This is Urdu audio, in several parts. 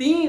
3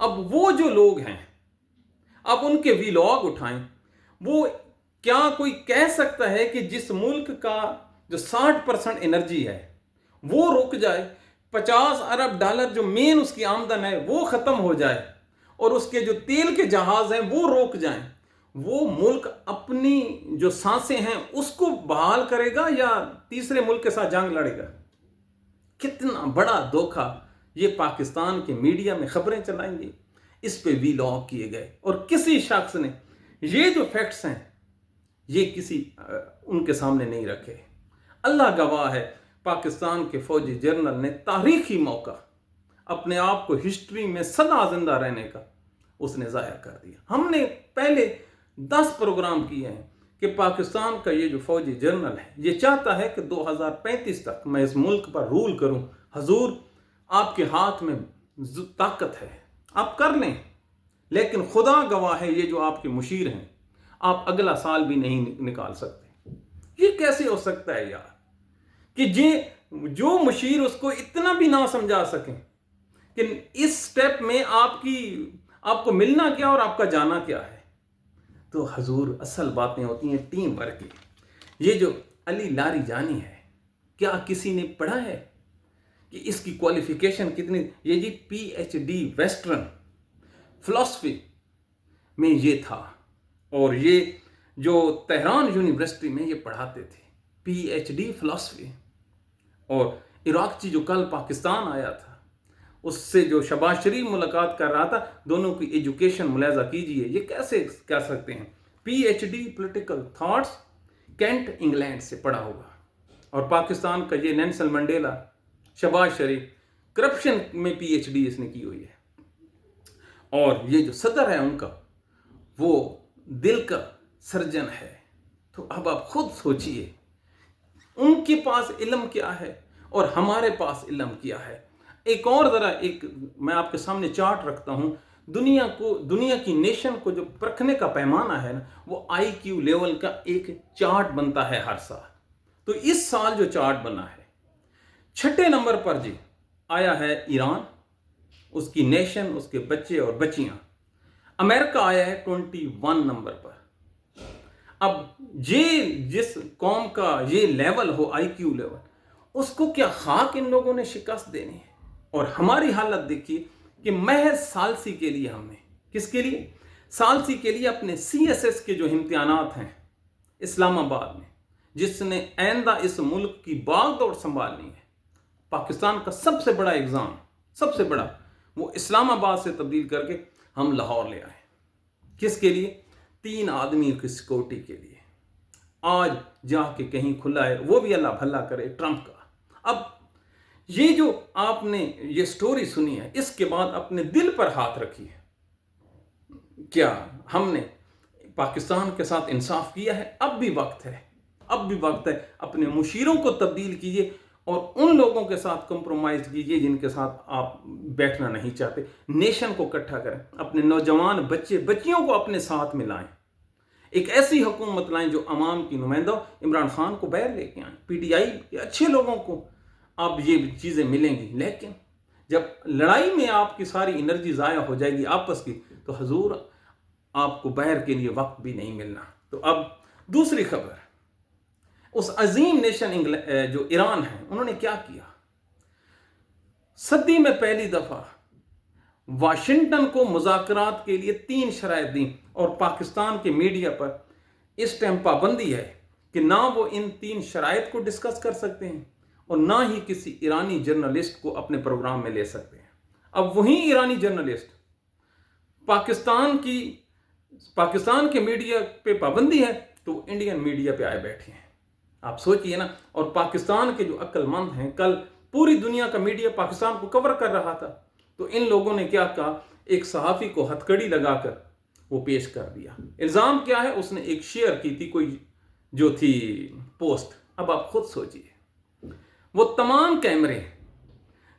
اب وہ جو لوگ ہیں اب ان کے ویلاگ اٹھائیں. وہ کیا کوئی کہہ سکتا ہے کہ جس ملک کا جو 60% انرجی ہے وہ رک جائے, $50 ارب جو مین اس کی آمدن ہے وہ ختم ہو جائے, اور اس کے جو تیل کے جہاز ہیں وہ روک جائیں, وہ ملک اپنی جو سانسیں ہیں اس کو بحال کرے گا یا تیسرے ملک کے ساتھ جنگ لڑے گا؟ کتنا بڑا دھوکہ یہ پاکستان کے میڈیا میں خبریں چلائیں گی, اس پہ ویلاگ کیے گئے, اور کسی شخص نے یہ جو فیکٹس ہیں یہ کسی ان کے سامنے نہیں رکھے. اللہ گواہ ہے, پاکستان کے فوجی جنرل نے تاریخی موقع اپنے آپ کو ہسٹری میں سدا زندہ رہنے کا اس نے ضائع کر دیا. ہم نے پہلے 10 پروگرام کیے ہیں کہ پاکستان کا یہ جو فوجی جنرل ہے یہ چاہتا ہے کہ 2035 تک میں اس ملک پر رول کروں. حضور, آپ کے ہاتھ میں طاقت ہے, آپ کر لیں, لیکن خدا گواہ ہے یہ جو آپ کے مشیر ہیں آپ اگلا سال بھی نہیں نکال سکتے. یہ کیسے ہو سکتا ہے یار کہ جو مشیر اس کو اتنا بھی نہ سمجھا سکیں کہ اس سٹیپ میں آپ کو ملنا کیا اور آپ کا جانا کیا ہے. تو حضور, اصل باتیں ہوتی ہیں ٹیم ورک کی. یہ جو علی لاری جانی ہے, کیا کسی نے پڑھا ہے کہ اس کی کوالیفیکیشن کتنی؟ یہ جی PhD ویسٹرن فلسفی میں یہ تھا, اور یہ جو تہران یونیورسٹی میں یہ پڑھاتے تھے PhD فلسفی. اور عراقچی جو کل پاکستان آیا تھا اس سے جو شہباز شریف ملاقات کر رہا تھا, دونوں کی ایجوکیشن ملاحظہ کیجئے. یہ کیسے کہہ سکتے ہیں؟ PhD political thoughts, Kent England سے پڑھا ہوگا, اور پاکستان کا یہ Nelson Mandela, Shehbaz Sharif, corruption میں PhD اس نے کی ہوئی ہے. اور یہ جو صدر ہے ان کا وہ دل کا سرجن ہے. تو اب آپ خود سوچئے ان کے پاس علم کیا ہے اور ہمارے پاس علم کیا ہے. ایک اور ذرا میں آپ کے سامنے چارٹ رکھتا ہوں. دنیا کی نیشن کو جو پرکھنے کا پیمانہ ہے نا, وہ IQ لیول کا ایک چارٹ بنتا ہے ہر سال. تو اس سال جو چارٹ بنا ہے 6 نمبر پر جی آیا ہے ایران, اس کی نیشن, اس کے بچے اور بچیاں. امریکہ آیا ہے 21 نمبر پر. اب جس قوم کا یہ لیول ہو IQ لیول, اس کو کیا خاک ان لوگوں نے شکست دینی ہے. اور ہماری حالت دیکھیے کہ محض ثالثی کے لیے ہم نے, کس کے لیے؟ ثالثی کے لیے اپنے CSS کے جو امتحانات ہیں اسلام آباد میں, جس نے آئندہ اس ملک کی باغ دوڑ سنبھالنی ہے. پاکستان کا سب سے بڑا ایگزام, سب سے بڑا, وہ اسلام آباد سے تبدیل کر کے ہم لاہور لے آئے. کس کے لیے؟ 3 آدمی کی سیکورٹی کے لیے. آج جا کے کہیں کھلا ہے, وہ بھی اللہ بھلا کرے, ٹرمپ کا. اب یہ جو آپ نے یہ سٹوری سنی ہے, اس کے بعد اپنے دل پر ہاتھ رکھیے. کیا ہم نے پاکستان کے ساتھ انصاف کیا ہے؟ اب بھی وقت ہے, اب بھی وقت ہے. اپنے مشیروں کو تبدیل کیجئے اور ان لوگوں کے ساتھ کمپرومائز کیجئے جن کے ساتھ آپ بیٹھنا نہیں چاہتے. نیشن کو اکٹھا کریں, اپنے نوجوان بچیوں کو اپنے ساتھ ملائیں. ایک ایسی حکومت لائیں جو عوام کی نمائندہ ہو. عمران خان کو باہر لے کے آئیں, PTI کے اچھے لوگوں کو اب یہ چیزیں ملیں گی. لیکن جب لڑائی میں آپ کی ساری انرجی ضائع ہو جائے گی آپس کی, تو حضور آپ کو باہر کے لیے وقت بھی نہیں ملنا. تو اب دوسری خبر, اس عظیم نیشن جو ایران ہے, انہوں نے کیا کیا؟ صدی میں پہلی دفعہ واشنگٹن کو مذاکرات کے لیے 3 شرائط دیں, اور پاکستان کے میڈیا پر اس ٹائم پابندی ہے کہ نہ وہ ان 3 شرائط کو ڈسکس کر سکتے ہیں اور نہ ہی کسی ایرانی جرنلسٹ کو اپنے پروگرام میں لے سکتے ہیں. اب وہیں ایرانی جرنلسٹ پاکستان کے میڈیا پہ پابندی ہے تو انڈین میڈیا پہ آئے بیٹھے ہیں. آپ سوچئے نا. اور پاکستان کے جو عقل مند ہیں, کل پوری دنیا کا میڈیا پاکستان کو کور کر رہا تھا, تو ان لوگوں نے کیا کہا, ایک صحافی کو ہتھکڑی لگا کر وہ پیش کر دیا. الزام کیا ہے؟ اس نے ایک شیئر کی تھی کوئی جو تھی پوسٹ. اب آپ خود سوچئے, وہ تمام کیمرے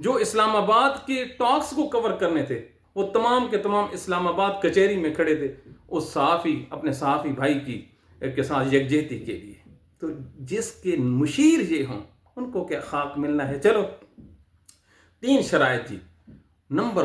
جو اسلام آباد کے ٹاکس کو کور کرنے تھے, وہ تمام کے تمام اسلام آباد کچہری میں کھڑے تھے اس صحافی, اپنے صحافی بھائی کے ساتھ یکجہتی کے لیے. تو جس کے مشیر یہ ہوں ان کو کیا خاک ملنا ہے. چلو 3 شرائط تھی. نمبر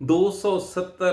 270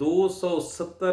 270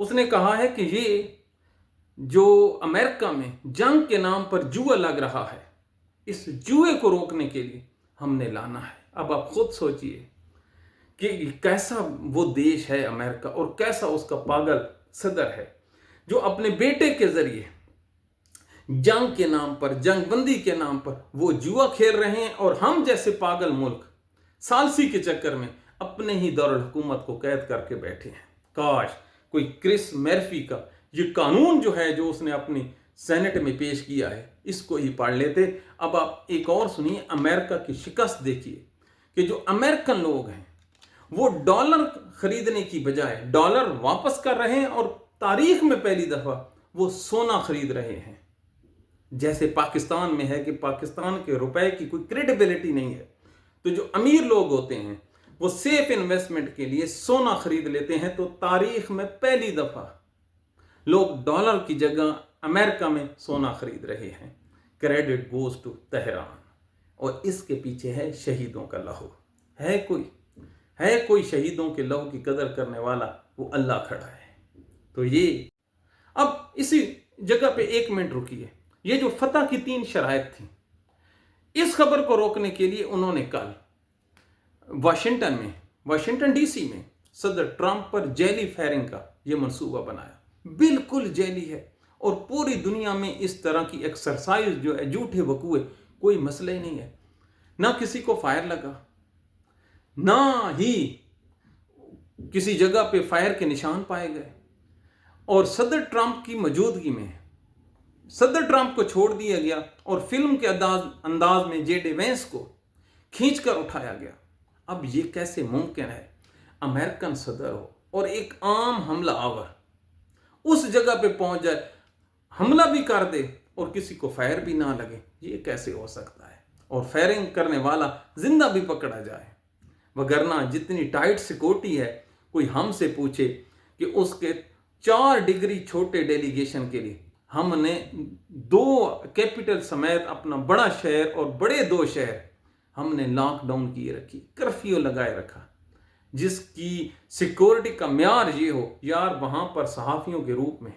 اس نے کہا ہے کہ یہ جو امریکہ میں جنگ کے نام پر جوا لگ رہا ہے، اس جوئے کو روکنے کے لیے ہم نے لانا ہے۔ اب آپ خود سوچئے کہ کیسا وہ دیش ہے امریکہ، اور کیسا اس کا پاگل صدر ہے جو اپنے بیٹے کے ذریعے جنگ کے نام پر، جنگ بندی کے نام پر وہ جوا کھیل رہے ہیں، اور ہم جیسے پاگل ملک ثالثی کے چکر میں اپنے ہی دارالحکومت کو قید کر کے بیٹھے ہیں۔ کاش کوئی کرس میرفی کا یہ قانون جو ہے، جو اس نے اپنی سینٹ میں پیش کیا ہے، اس کو ہی پڑھ لیتے۔ اب آپ ایک اور سنیے، امریکہ کی شکست دیکھیے کہ جو امریکن لوگ ہیں وہ ڈالر خریدنے کی بجائے ڈالر واپس کر رہے ہیں، اور تاریخ میں پہلی دفعہ وہ سونا خرید رہے ہیں۔ جیسے پاکستان میں ہے کہ پاکستان کے روپے کی کوئی کریڈیبلٹی نہیں ہے، تو جو امیر لوگ ہوتے ہیں وہ سیف انویسٹمنٹ کے لیے سونا خرید لیتے ہیں، تو تاریخ میں پہلی دفعہ لوگ ڈالر کی جگہ امریکہ میں سونا خرید رہے ہیں۔ کریڈٹ گوز ٹو تہران، اور اس کے پیچھے ہے شہیدوں کا لہو۔ ہے کوئی شہیدوں کے لہو کی قدر کرنے والا؟ وہ اللہ کھڑا ہے۔ تو یہ اب اسی جگہ پہ ایک منٹ رکیے۔ یہ جو فتح کی 3 شرائط تھیں، اس خبر کو روکنے کے لیے انہوں نے کل واشنگٹن ڈی سی میں صدر ٹرمپ پر جیلی فائرنگ کا یہ منصوبہ بنایا۔ بالکل جیلی ہے، اور پوری دنیا میں اس طرح کی ایکسرسائز جو ہے، جھوٹے وقوعے، کوئی مسئلہ ہی نہیں ہے۔ نہ کسی کو فائر لگا، نہ ہی کسی جگہ پہ فائر کے نشان پائے گئے، اور صدر ٹرمپ کی موجودگی میں صدر ٹرمپ کو چھوڑ دیا گیا، اور فلم کے انداز میں جے ڈی وینس کو کھینچ کر اٹھایا گیا۔ اب یہ کیسے ممکن ہے امریکن صدر ہو اور ایک عام حملہ آور اس جگہ پہ پہنچ جائے، حملہ بھی کر دے اور کسی کو فائر بھی نہ لگے؟ یہ کیسے ہو سکتا ہے؟ اور فائرنگ کرنے والا زندہ بھی پکڑا جائے؟ وگرنہ جتنی ٹائٹ سیکورٹی ہے، کوئی ہم سے پوچھے کہ اس کے 4 ڈگری چھوٹے ڈیلیگیشن کے لیے ہم نے 2 کیپٹل سمیت اپنا بڑا شہر اور بڑے 2 شہر ہم نے لاک ڈاؤن کیے رکھی، کرفیو لگائے رکھا، جس کی سیکورٹی کا معیار یہ ہو یار وہاں پر صحافیوں کے روپ میں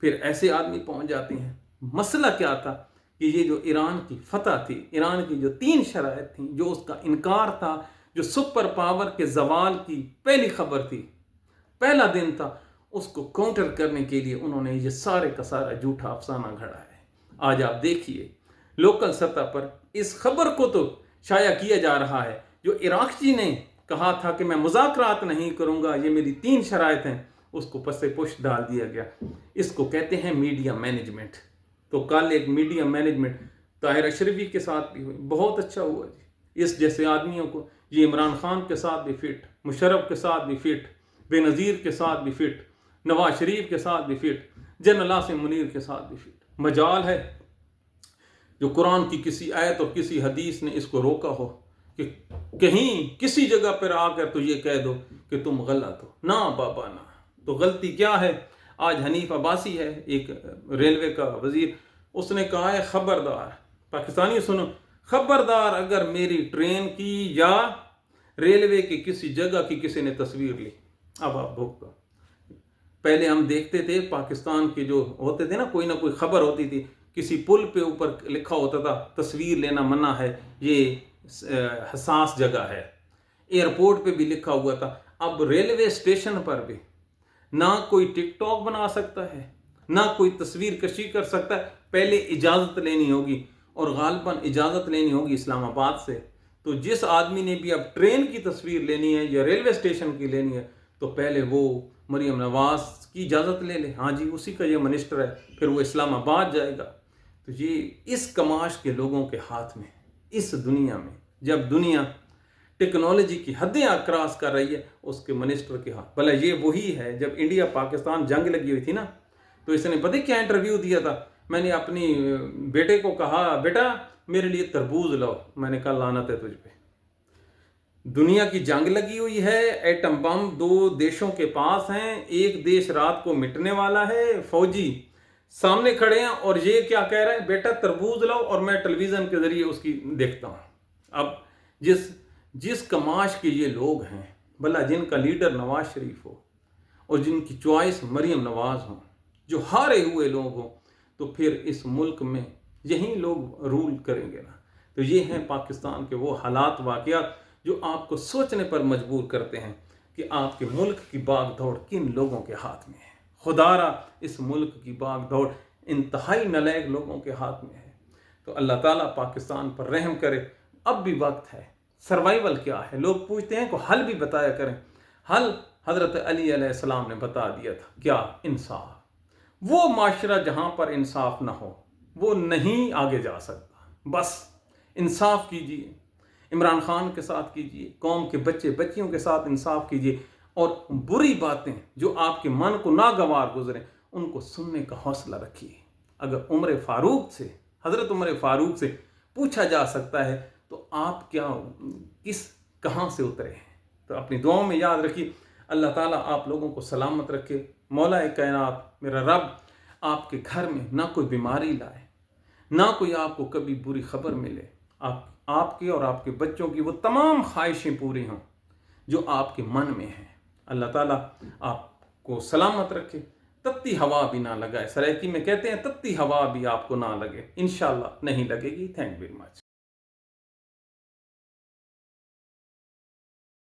پھر ایسے آدمی پہنچ جاتے ہیں۔ مسئلہ کیا تھا کہ یہ جو ایران کی فتح تھی، ایران کی جو 3 شرائط تھیں، جو اس کا انکار تھا، جو سپر پاور کے زوال کی پہلی خبر تھی، پہلا دن تھا، اس کو کاؤنٹر کرنے کے لیے انہوں نے یہ سارے کا سارا جھوٹا افسانہ گھڑا ہے۔ آج آپ دیکھیے لوکل سطح پر اس خبر کو تو شائع کیا جا رہا ہے، جو عراقچی نے کہا تھا کہ میں مذاکرات نہیں کروں گا، یہ میری 3 شرائط ہیں، اس کو پس پش ڈال دیا گیا۔ اس کو کہتے ہیں میڈیا مینجمنٹ۔ تو کل ایک میڈیا مینجمنٹ طاہر اشرفی کے ساتھ بھی ہوئی، بہت اچھا ہوا جی۔ اس جیسے آدمیوں کو یہ عمران خان کے ساتھ بھی فٹ، مشرف کے ساتھ بھی فٹ، بے نظیر کے ساتھ بھی فٹ، نواز شریف کے ساتھ بھی فٹ، جنرل عاصم منیر کے ساتھ بھی فٹ۔ مجال ہے جو قرآن کی کسی آیت اور کسی حدیث نے اس کو روکا ہو کہ کہیں کسی جگہ پر آ کر تو یہ کہہ دو کہ تم غلط ہو۔ نہ بابا نہ۔ تو غلطی کیا ہے؟ آج حنیف عباسی ہے ایک ریلوے کا وزیر، اس نے کہا ہے خبردار پاکستانی سنو، خبردار اگر میری ٹرین کی یا ریلوے کی کسی جگہ کی کسی نے تصویر لی، اب آپ بھگتو۔ پہلے ہم دیکھتے تھے پاکستان کے جو ہوتے تھے نا، کوئی نہ کوئی خبر ہوتی تھی، کسی پل پہ اوپر لکھا ہوتا تھا تصویر لینا منع ہے، یہ حساس جگہ ہے۔ ایئرپورٹ پہ بھی لکھا ہوا تھا۔ اب ریلوے اسٹیشن پر بھی نہ کوئی ٹک ٹاک بنا سکتا ہے، نہ کوئی تصویر کشی کر سکتا ہے، پہلے اجازت لینی ہوگی، اور غالباً اجازت لینی ہوگی اسلام آباد سے۔ تو جس آدمی نے بھی اب ٹرین کی تصویر لینی ہے یا ریلوے اسٹیشن کی لینی ہے، تو پہلے وہ مریم نواز کی اجازت لے لے، ہاں جی اسی کا یہ منسٹر ہے، پھر وہ اسلام آباد جائے گا۔ تو یہ اس کماش کے لوگوں کے ہاتھ میں، اس دنیا میں جب دنیا ٹیکنالوجی کی حدیں کراس کر رہی ہے، اس کے منسٹر کے ہاتھ۔ بھلا یہ وہی ہے جب انڈیا پاکستان جنگ لگی ہوئی تھی نا، تو اس نے پتہ کیا انٹرویو دیا تھا؟ میں نے اپنی بیٹے کو کہا بیٹا میرے لیے تربوز لاؤ، میں نے کہا لعنت ہے تجھ پہ، دنیا کی جنگ لگی ہوئی ہے، ایٹم بم 2 دیشوں کے پاس ہیں، ایک دیش رات کو مٹنے والا ہے، فوجی سامنے کھڑے ہیں، اور یہ کیا کہہ رہے ہیں؟ بیٹا تربوز لاؤ، اور میں ٹیلی ویژن کے ذریعے اس کی دیکھتا ہوں۔ اب جس کماش کے یہ لوگ ہیں، بھلا جن کا لیڈر نواز شریف ہو، اور جن کی چوائس مریم نواز ہوں، جو ہارے ہوئے لوگ ہوں، تو پھر اس ملک میں یہی لوگ رول کریں گے نا۔ تو یہ ہیں پاکستان کے وہ حالات، واقعات جو آپ کو سوچنے پر مجبور کرتے ہیں کہ آپ کے ملک کی باغ دوڑ کن لوگوں کے ہاتھ میں ہے۔ خدا را اس ملک کی باغ دوڑ انتہائی نالائق لوگوں کے ہاتھ میں ہے۔ تو اللہ تعالیٰ پاکستان پر رحم کرے۔ اب بھی وقت ہے۔ سروائیول کیا ہے؟ لوگ پوچھتے ہیں کہ حل بھی بتایا کریں۔ حل حضرت علی علیہ السلام نے بتا دیا تھا، کیا؟ انصاف۔ وہ معاشرہ جہاں پر انصاف نہ ہو وہ نہیں آگے جا سکتا۔ بس انصاف کیجیے، عمران خان کے ساتھ کیجیے، قوم کے بچے بچیوں کے ساتھ انصاف کیجیے، اور بری باتیں جو آپ کے من کو ناگوار گزریں ان کو سننے کا حوصلہ رکھیے۔ اگر حضرت عمر فاروق سے پوچھا جا سکتا ہے تو آپ کہاں سے اترے ہیں؟ تو اپنی دعاؤں میں یاد رکھیے۔ اللہ تعالیٰ آپ لوگوں کو سلامت رکھے۔ مولا کائنات میرا رب آپ کے گھر میں نہ کوئی بیماری لائے، نہ کوئی آپ کو کبھی بری خبر ملے، آپ کے اور آپ کے بچوں کی وہ تمام خواہشیں پوری ہوں جو آپ کے من میں ہیں۔ اللہ تعالیٰ آپ کو سلامت رکھے، تتی ہوا بھی نہ لگائے۔ سرائکی میں کہتے ہیں تتی ہوا بھی آپ کو نہ لگے، انشاءاللہ نہیں لگے گی۔ Thank you very much.